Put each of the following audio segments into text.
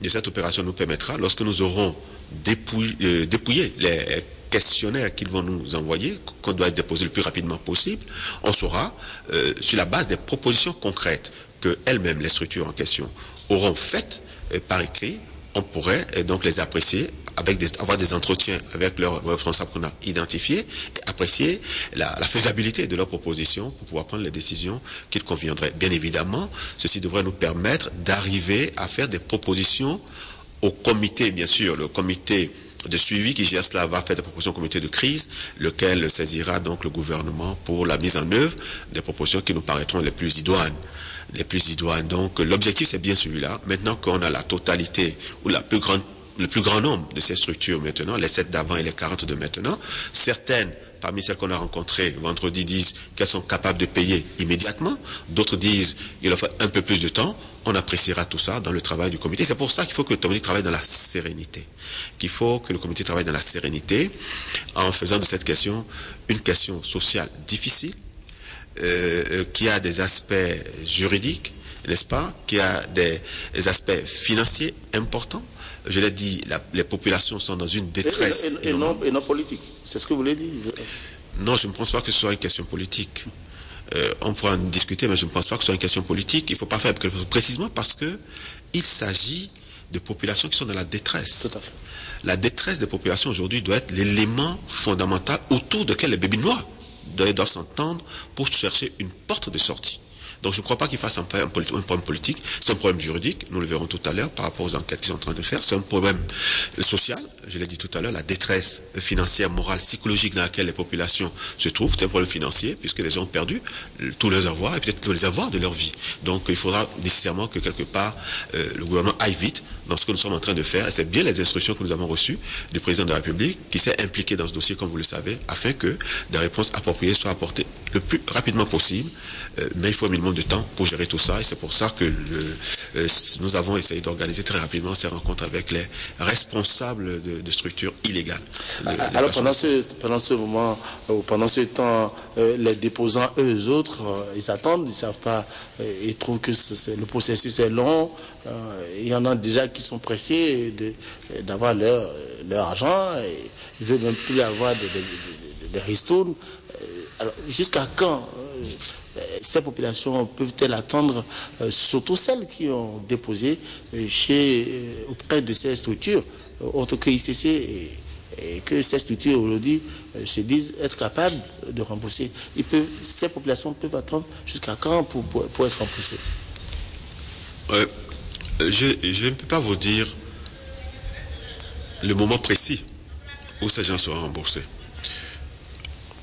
de cette opération nous permettra, lorsque nous aurons dépouillé les questionnaires qu'ils vont nous envoyer, qu'on doit déposer le plus rapidement possible, on saura, sur la base des propositions concrètes que elles-mêmes, les structures en question, auront faites par écrit, on pourrait donc les apprécier, avoir des entretiens avec leurs responsables qu'on a identifiés, et apprécier la faisabilité de leurs propositions pour pouvoir prendre les décisions qu'il conviendrait. Bien évidemment, ceci devrait nous permettre d'arriver à faire des propositions au comité, bien sûr, le comité de suivi qui gère cela va faire des propositions au comité de crise, lequel saisira donc le gouvernement pour la mise en œuvre des propositions qui nous paraîtront les plus idoines. Donc l'objectif c'est bien celui-là. Maintenant qu'on a la totalité ou le plus grand nombre de ces structures maintenant, les 7 d'avant et les 40 de maintenant, certaines parmi celles qu'on a rencontrées vendredi disent qu'elles sont capables de payer immédiatement, d'autres disent qu'il leur faut un peu plus de temps. On appréciera tout ça dans le travail du comité. C'est pour ça qu'il faut que le comité travaille dans la sérénité. En faisant de cette question une question sociale difficile, qui a des aspects juridiques, n'est-ce pas, qui a des aspects financiers importants. Je l'ai dit, les populations sont dans une détresse. Et non politique, c'est ce que vous l'avez dit. Non, je ne pense pas que ce soit une question politique. On pourra en discuter, mais je ne pense pas que ce soit une question politique. Il ne faut pas faire quelque chose précisément parce qu'il s'agit de populations qui sont dans la détresse. Tout à fait. La détresse des populations aujourd'hui doit être l'élément fondamental autour duquel les bébés noirs doivent s'entendre pour chercher une porte de sortie. Donc je ne crois pas qu'il fasse un problème politique, c'est un problème juridique, nous le verrons tout à l'heure par rapport aux enquêtes qu'ils sont en train de faire, c'est un problème social, je l'ai dit tout à l'heure, la détresse financière, morale, psychologique dans laquelle les populations se trouvent, c'est un problème financier puisque les gens ont perdu tous leurs avoirs et peut-être tous les avoirs de leur vie. Donc il faudra nécessairement que quelque part le gouvernement aille vite dans ce que nous sommes en train de faire et c'est bien les instructions que nous avons reçues du président de la République qui s'est impliqué dans ce dossier comme vous le savez afin que des réponses appropriées soient apportées le plus rapidement possible, mais il faut un minimum de temps pour gérer tout ça et c'est pour ça que nous avons essayé d'organiser très rapidement ces rencontres avec les responsables de structures illégales. Alors pendant ce moment, pendant ce temps, les déposants, eux autres, ils s'attendent, ils ne savent pas, ils trouvent que le processus est long, il y en a déjà qui sont pressés d'avoir leur argent, et ils ne veulent même plus avoir des ristournes. Alors jusqu'à quand ces populations peuvent-elles attendre, surtout celles qui ont déposé auprès de ces structures, autres que ICC, et que ces structures aujourd'hui se disent être capables de rembourser. Ces populations peuvent attendre jusqu'à quand pour être remboursées? Je ne peux pas vous dire le moment précis où ces gens seront remboursés.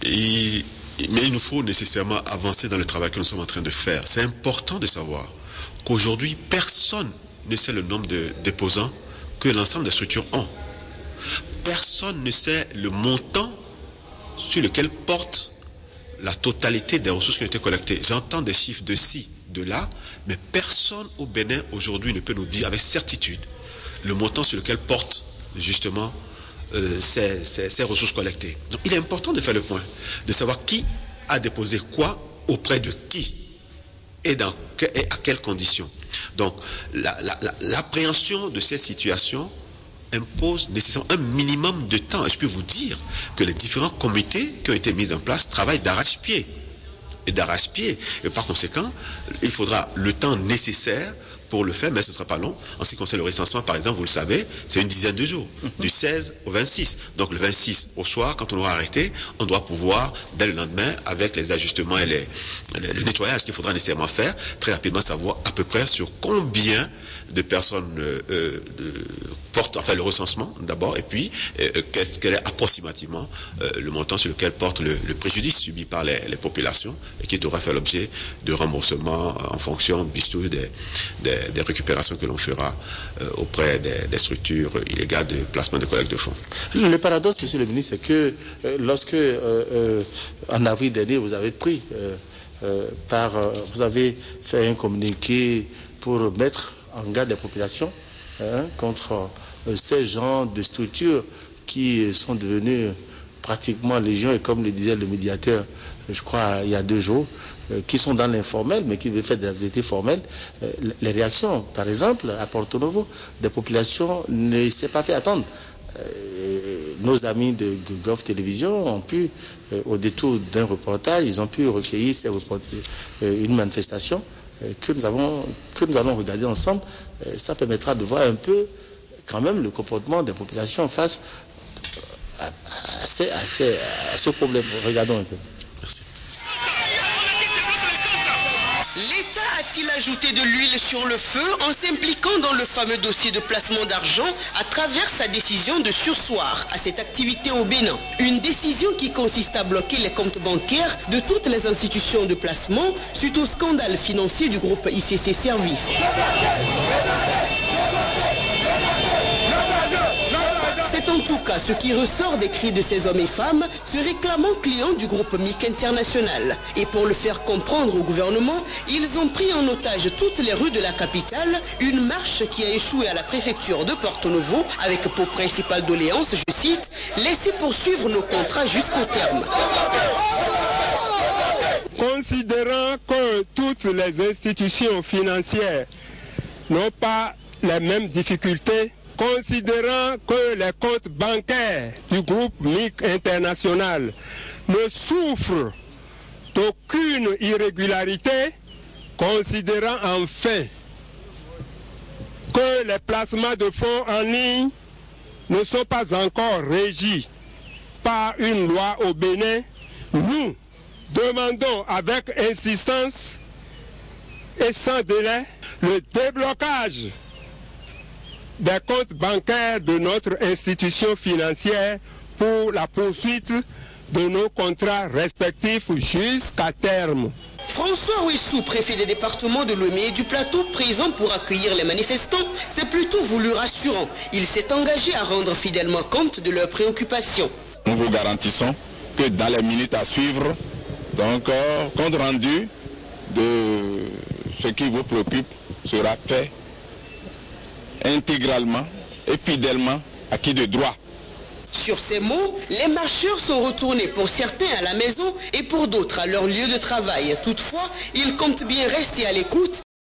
Mais il nous faut nécessairement avancer dans le travail que nous sommes en train de faire. C'est important de savoir qu'aujourd'hui, personne ne sait le nombre de déposants que l'ensemble des structures ont. Personne ne sait le montant sur lequel porte la totalité des ressources qui ont été collectées. J'entends des chiffres de ci, de là, mais personne au Bénin aujourd'hui ne peut nous dire avec certitude le montant sur lequel porte justement ces ressources collectées. Donc il est important de faire le point, de savoir qui a déposé quoi auprès de qui et à quelles conditions. Donc l'appréhension de ces situations impose nécessairement un minimum de temps. Et je peux vous dire que les différents comités qui ont été mis en place travaillent d'arrache-pied. Et par conséquent, il faudra le temps nécessaire pour le faire, mais ce ne sera pas long. En ce qui concerne le recensement, par exemple, vous le savez, c'est une dizaine de jours, du 16 au 26. Donc le 26 au soir, quand on aura arrêté, on doit pouvoir, dès le lendemain, avec les ajustements et le nettoyage qu'il faudra nécessairement faire, très rapidement savoir à peu près sur combien de personnes portent, enfin le recensement d'abord, et puis quel est approximativement le montant sur lequel porte le préjudice subi par les populations et qui devra faire l'objet de remboursement en fonction des récupérations que l'on fera auprès des structures illégales de placement de collecte de fonds. Le paradoxe, monsieur le ministre, c'est que lorsque en avril dernier vous avez vous avez fait un communiqué pour mettre en garde des populations contre ces genres de structures qui sont devenues pratiquement légion, et comme le disait le médiateur, je crois, il y a 2 jours, qui sont dans l'informel, mais qui veulent faire des activités formelles, les réactions, par exemple, à Porto Novo, des populations ne s'est pas fait attendre. Nos amis de Gulf Télévision ont pu, au détour d'un reportage, ils ont pu recueillir une manifestation que nous allons regarder ensemble. Ça permettra de voir un peu quand même le comportement des populations face à ce problème. Regardons un peu. Merci. L'État a-t-il ajouté de l'huile sur le feu en s'impliquant dans le fameux dossier de placement d'argent à travers sa décision de surseoir à cette activité au Bénin? Une décision qui consiste à bloquer les comptes bancaires de toutes les institutions de placement suite au scandale financier du groupe ICC Services. C'est en tout cas ce qui ressort des cris de ces hommes et femmes se réclamant clients du groupe MIC International. Et pour le faire comprendre au gouvernement, ils ont pris en otage toutes les rues de la capitale, une marche qui a échoué à la préfecture de Porto Novo avec pour principale doléance, je cite, « laisser poursuivre nos contrats jusqu'au terme ». Considérant que toutes les institutions financières n'ont pas les mêmes difficultés, considérant que les comptes bancaires du groupe MIC International ne souffrent d'aucune irrégularité, considérant enfin que les placements de fonds en ligne ne sont pas encore régis par une loi au Bénin, nous demandons avec insistance et sans délai le déblocage des comptes bancaires de notre institution financière pour la poursuite de nos contrats respectifs jusqu'à terme. François Ouessou, préfet des départements de Lomé et du Plateau, présent pour accueillir les manifestants, s'est plutôt voulu rassurant. Il s'est engagé à rendre fidèlement compte de leurs préoccupations. Nous vous garantissons que dans les minutes à suivre, donc compte rendu de ce qui vous préoccupe sera fait intégralement et fidèlement acquis de droit. Sur ces mots, les marcheurs sont retournés pour certains à la maison et pour d'autres à leur lieu de travail. Toutefois, ils comptent bien rester à l'écoute